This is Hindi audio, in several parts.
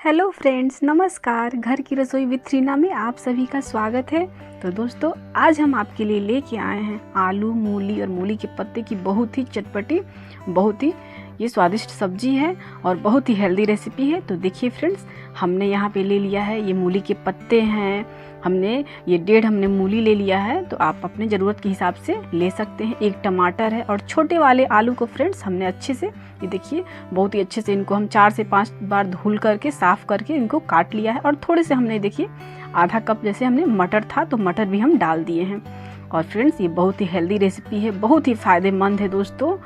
हेलो फ्रेंड्स, नमस्कार। घर की रसोई विद रीना में आप सभी का स्वागत है। तो दोस्तों, आज हम आपके लिए लेके आए हैं आलू, मूली और मूली के पत्ते की बहुत ही चटपटी, बहुत ही ये स्वादिष्ट सब्जी है और बहुत ही हेल्दी रेसिपी है। तो देखिए फ्रेंड्स, हमने यहाँ पे ले लिया है, ये मूली के पत्ते हैं। हमने मूली ले लिया है, तो आप अपने ज़रूरत के हिसाब से ले सकते हैं। एक टमाटर है और छोटे वाले आलू को फ्रेंड्स हमने अच्छे से, ये देखिए, बहुत ही अच्छे से इनको हम 4 से 5 बार धुल करके साफ़ करके इनको काट लिया है। और थोड़े से हमने, देखिए, आधा कप जैसे हमने मटर था, तो मटर भी हम डाल दिए हैं। और फ्रेंड्स, ये बहुत ही हेल्दी रेसिपी है, बहुत ही फ़ायदेमंद है दोस्तों।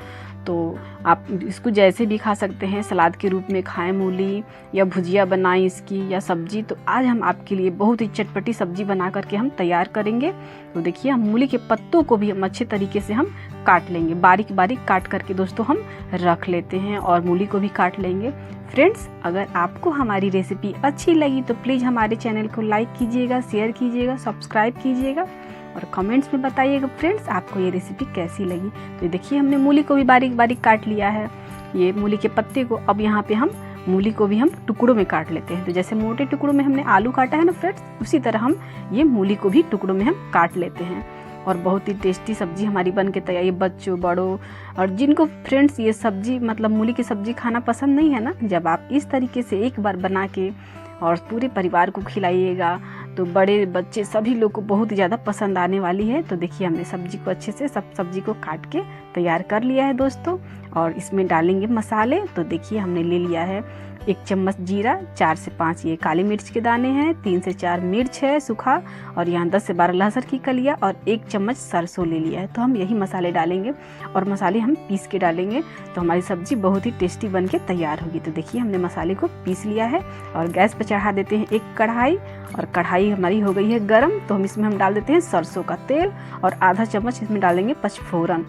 तो आप इसको जैसे भी खा सकते हैं, सलाद के रूप में खाएं मूली, या भुजिया बनाएं इसकी, या सब्जी। तो आज हम आपके लिए बहुत ही चटपटी सब्जी बना करके हम तैयार करेंगे। तो देखिए, हम मूली के पत्तों को भी हम अच्छे तरीके से हम काट लेंगे, बारीक बारीक काट करके दोस्तों हम रख लेते हैं, और मूली को भी काट लेंगे। फ्रेंड्स, अगर आपको हमारी रेसिपी अच्छी लगी तो प्लीज़ हमारे चैनल को लाइक कीजिएगा, शेयर कीजिएगा, सब्सक्राइब कीजिएगा और कमेंट्स में बताइएगा फ्रेंड्स आपको ये रेसिपी कैसी लगी। तो देखिए, हमने मूली को भी बारीक बारीक काट लिया है, ये मूली के पत्ते को। अब यहाँ पे हम मूली को भी हम टुकड़ों में काट लेते हैं। तो जैसे मोटे टुकड़ों में हमने आलू काटा है ना फ्रेंड्स, उसी तरह हम ये मूली को भी टुकड़ों में हम काट लेते हैं। और बहुत ही टेस्टी सब्जी हमारी बन के तैयार। ये बच्चों, बड़ों और जिनको फ्रेंड्स ये सब्जी, मतलब मूली की सब्जी खाना पसंद नहीं है ना, जब आप इस तरीके से एक बार बना के और पूरे परिवार को खिलाइएगा तो बड़े बच्चे सभी लोग को बहुत ही ज़्यादा पसंद आने वाली है। तो देखिए, हमने सब्जी को अच्छे से, सब सब्जी को काट के तैयार कर लिया है दोस्तों। और इसमें डालेंगे मसाले। तो देखिए, हमने ले लिया है 1 चम्मच जीरा, 4 से 5 ये काली मिर्च के दाने हैं, 3 से 4 मिर्च है सूखा, और यहाँ 10 से 12 लहसुन की कलियाँ, और 1 चम्मच सरसों ले लिया है। तो हम यही मसाले डालेंगे, और मसाले हम पीस के डालेंगे, तो हमारी सब्जी बहुत ही टेस्टी बन के तैयार होगी। तो देखिए, हमने मसाले को पीस लिया है, और गैस पर चढ़ा देते हैं एक कढ़ाई, और कढ़ाई हमारी हो गई है गरम। तो हम डाल देते हैं सरसों का तेल, और आधा चम्मच इसमें डालेंगे पचफोरन,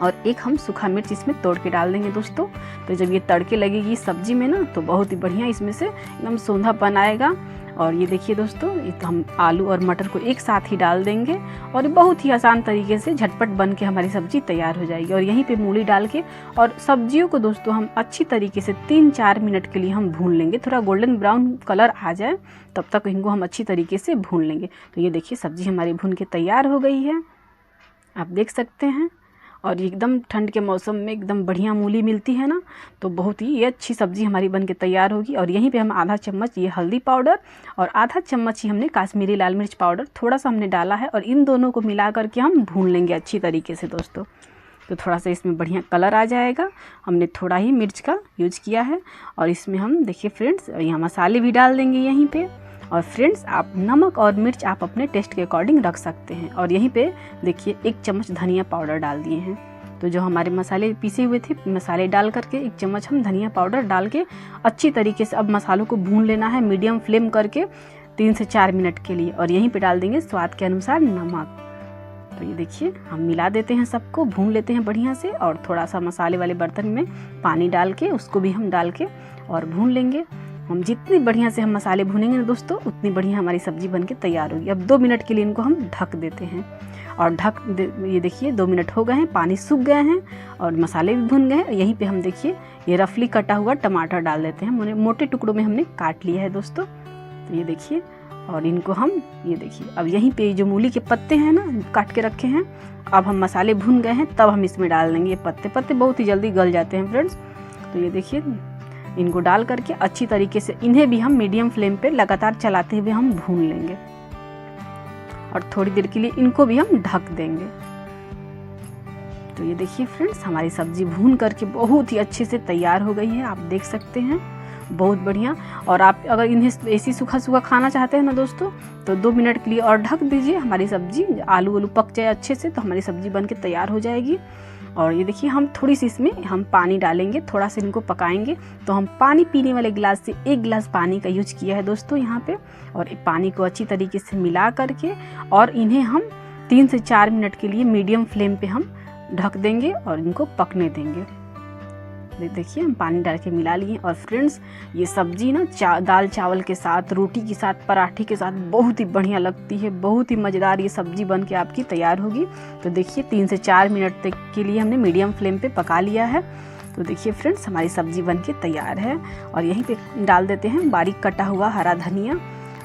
और एक हम सूखा मिर्च इसमें तोड़ के डाल देंगे दोस्तों। तो जब ये तड़के लगेगी सब्जी में ना, तो बहुत ही बढ़िया इसमें से एकदम सौंधापन आएगा। और ये देखिए दोस्तों, ये तो हम आलू और मटर को एक साथ ही डाल देंगे, और बहुत ही आसान तरीके से झटपट बन के हमारी सब्जी तैयार हो जाएगी। और यहीं पे मूली डाल के और सब्जियों को दोस्तों हम अच्छी तरीके से 3-4 मिनट के लिए हम भून लेंगे। थोड़ा गोल्डन ब्राउन कलर आ जाए तब तक इनको हम अच्छी तरीके से भून लेंगे। तो ये देखिए, सब्जी हमारी भून के तैयार हो गई है, आप देख सकते हैं। और एकदम ठंड के मौसम में एकदम बढ़िया मूली मिलती है ना, तो बहुत ही ये अच्छी सब्ज़ी हमारी बन के तैयार होगी। और यहीं पे हम आधा चम्मच ये हल्दी पाउडर, और आधा चम्मच ही हमने काश्मीरी लाल मिर्च पाउडर थोड़ा सा हमने डाला है, और इन दोनों को मिला करके हम भून लेंगे अच्छी तरीके से दोस्तों। तो थोड़ा सा इसमें बढ़िया कलर आ जाएगा। हमने थोड़ा ही मिर्च का यूज किया है, और इसमें हम देखिए फ्रेंड्स, यहाँ मसाले भी डाल देंगे यहीं पे। और फ्रेंड्स, आप नमक और मिर्च आप अपने टेस्ट के अकॉर्डिंग रख सकते हैं। और यहीं पे देखिए 1 चम्मच धनिया पाउडर डाल दिए हैं। तो जो हमारे मसाले पीसे हुए थे, मसाले डाल करके 1 चम्मच हम धनिया पाउडर डाल के अच्छी तरीके से अब मसालों को भून लेना है मीडियम फ्लेम करके 3 से 4 मिनट के लिए। और यहीं पे डाल देंगे स्वाद के अनुसार नमक। तो ये देखिए, हम मिला देते हैं, सबको भून लेते हैं बढ़िया से। और थोड़ा सा मसाले वाले बर्तन में पानी डाल के उसको भी हम डाल के और भून लेंगे। हम जितनी बढ़िया से हम मसाले भूनेंगे ना दोस्तों, उतनी बढ़िया हमारी सब्जी बन के तैयार होगी। अब 2 मिनट के लिए इनको हम ढक देते हैं, और ये देखिए 2 मिनट हो गए हैं, पानी सूख गए हैं और मसाले भी भुन गए हैं। यहीं पे हम देखिए ये रफली कटा हुआ टमाटर डाल देते हैं, मोटे टुकड़ों में हमने काट लिया है दोस्तों। तो ये देखिए, और इनको हम, ये देखिए, अब यहीं पे जो मूली के पत्ते हैं ना, काट के रखे हैं, अब हम मसाले भुन गए हैं, तब हम इसमें डाल देंगे ये पत्ते बहुत ही जल्दी गल जाते हैं फ्रेंड्स। तो ये देखिए, इनको डाल करके अच्छी तरीके से इन्हें भी हम मीडियम फ्लेम पे लगातार चलाते हुए हम भून लेंगे, और थोड़ी देर के लिए इनको भी हम ढक देंगे। तो ये देखिए फ्रेंड्स, हमारी सब्जी भून करके बहुत ही अच्छे से तैयार हो गई है, आप देख सकते हैं, बहुत बढ़िया। और आप अगर इन्हें ऐसी सूखा सूखा खाना चाहते हैं ना दोस्तों, तो 2 मिनट के लिए और ढक दीजिए। हमारी सब्जी, आलू पक जाए अच्छे से, तो हमारी सब्जी बन के तैयार हो जाएगी। और ये देखिए, हम थोड़ी सी इसमें हम पानी डालेंगे, थोड़ा सा इनको पकाएंगे। तो हम पानी पीने वाले गिलास से 1 गिलास पानी का यूज किया है दोस्तों यहाँ पे। और पानी को अच्छी तरीके से मिला करके और इन्हें हम 3 से 4 मिनट के लिए मीडियम फ्लेम पे हम ढक देंगे और इनको पकने देंगे। देखिए, हम पानी डाल के मिला लिए। और फ्रेंड्स, ये सब्जी ना दाल चावल के साथ, रोटी के साथ, पराठे के साथ बहुत ही बढ़िया लगती है, बहुत ही मज़ेदार ये सब्जी बन के आपकी तैयार होगी। तो देखिए, 3 से 4 मिनट तक के लिए हमने मीडियम फ्लेम पे पका लिया है। तो देखिए फ्रेंड्स, हमारी सब्जी बन के तैयार है। और यहीं पे डाल देते हैं बारीक कटा हुआ हरा धनिया,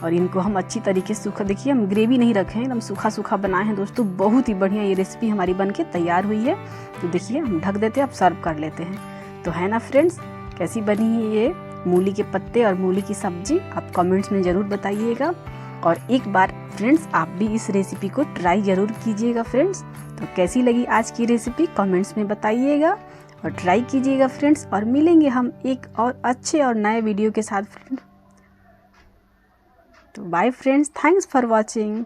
और इनको हम अच्छी तरीके से सूखा, देखिए हम ग्रेवी नहीं रखे हैं, एकदम सूखा सूखा बनाए हैं दोस्तों। बहुत ही बढ़िया ये रेसिपी हमारी बन के तैयार हुई है। तो देखिए हम ढक देते हैं, अब सर्व कर लेते हैं। तो है ना फ्रेंड्स, कैसी बनी है ये मूली के पत्ते और मूली की सब्जी, आप कमेंट्स में ज़रूर बताइएगा। और एक बार फ्रेंड्स आप भी इस रेसिपी को ट्राई ज़रूर कीजिएगा फ्रेंड्स। तो कैसी लगी आज की रेसिपी कमेंट्स में बताइएगा और ट्राई कीजिएगा फ्रेंड्स। और मिलेंगे हम एक और अच्छे और नए वीडियो के साथ फ्रेंड्स। तो bye friends, thanks for watching.